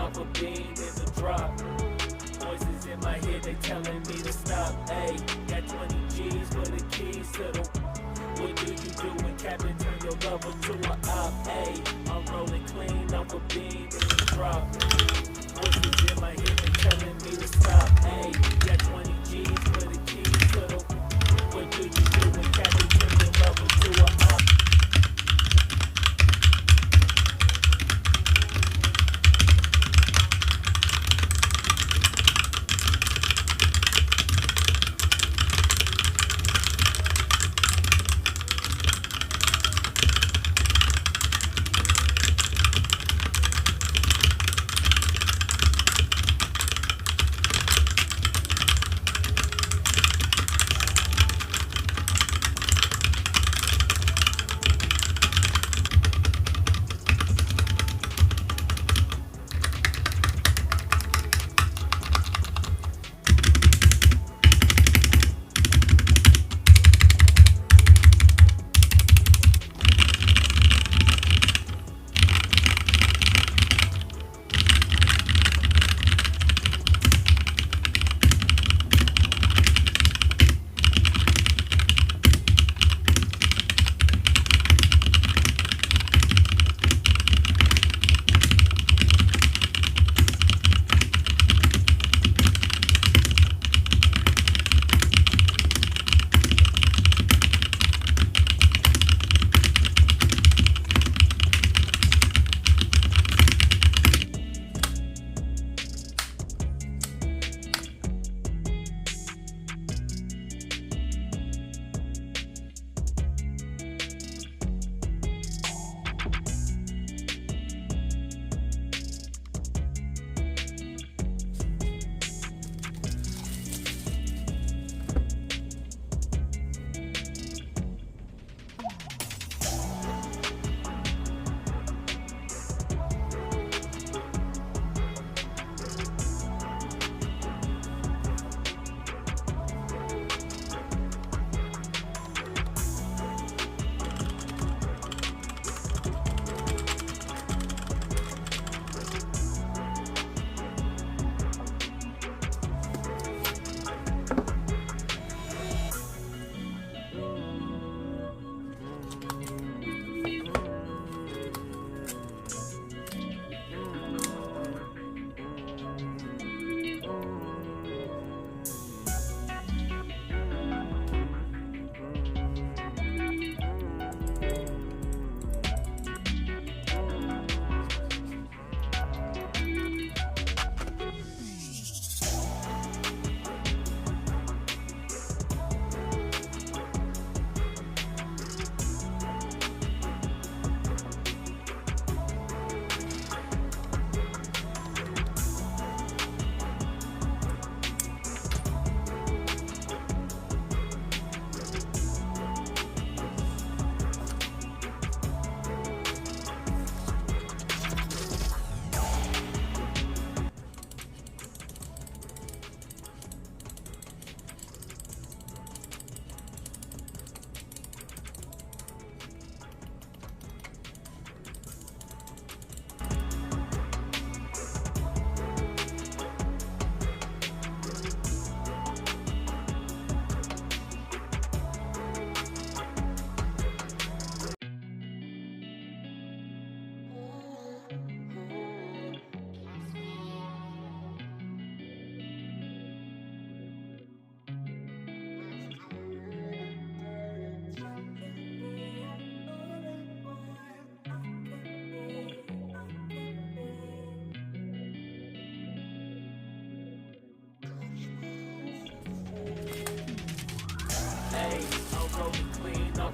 off a beam in the drop. Voices in my head, they telling me to stop. Ayy, got 20 G's for the keys to the. What do you do when Captain turn your lover to a op? Ayy, I'm rolling clean off a beam in the drop. Voices in my head, they telling me to stop. Ayy, got 20 G's for the keys to the. What do you do when Captain turn your lover to a op?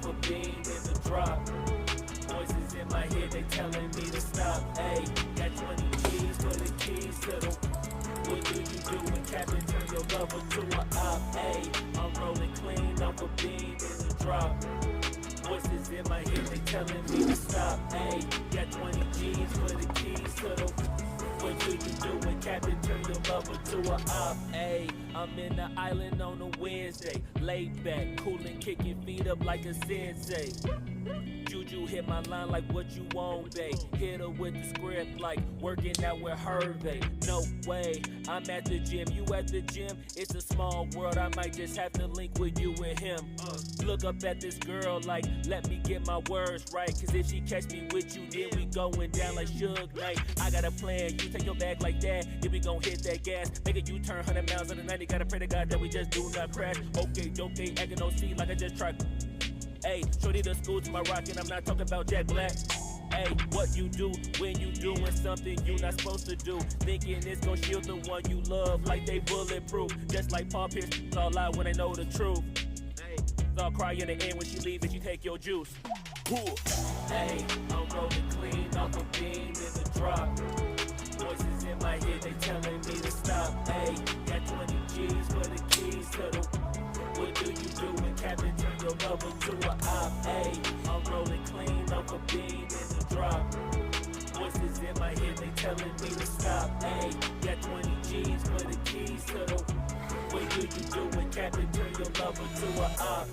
a beam in the drop. Voices in my head, they telling me to stop. Ayy, got 20 G's for the keys to the. What do you do when Captain turn your lover to a op? Ayy, I'm rolling clean off a beam in the drop. Voices in my head, they telling me to stop. Ayy, got 20 G's for the keys to the. What do you do when Captain turn your lover to a op? Ayy, I'm in the island on a Wednesday, laid back, coolin', kicking feet up like a sensei. Juju hit my line like what you want, babe. Hit her with the script like working out with Hervey. No way, I'm at the gym, you at the gym. It's a small world, I might just have to link with you and him. Look up at this girl like, let me get my words right. Cause if she catch me with you, then we going down like Suge Knight. I got a plan, you take your bag like that, then we gon' hit that gas. Make a U-turn 100 miles on the 90, gotta pray to God that we just do not crash. Okay, acting no C like I just tried. Ayy, shorty the school to my rock and I'm not talking about Jack Black. Ayy, what you do when you doing something you not supposed to do? Thinking it's gon' shield the one you love like they bulletproof. Just like Paul Pierce, it's all lie when they know the truth. Ayy, all cry in the end when she leave and she take your juice. Ayy, I'm rolling clean off a beam in the drop. Voices in my head, they telling me to stop. Ayy, got 20 G's for the keys to the... What do you do when Captain turn your lover to a op? Ayy, I'm rolling clean off a beam in the drop. Voices in my head, they telling me to stop. Ayy, got 20 G's for the keys to the... What do you do when Captain turn your lover to a op?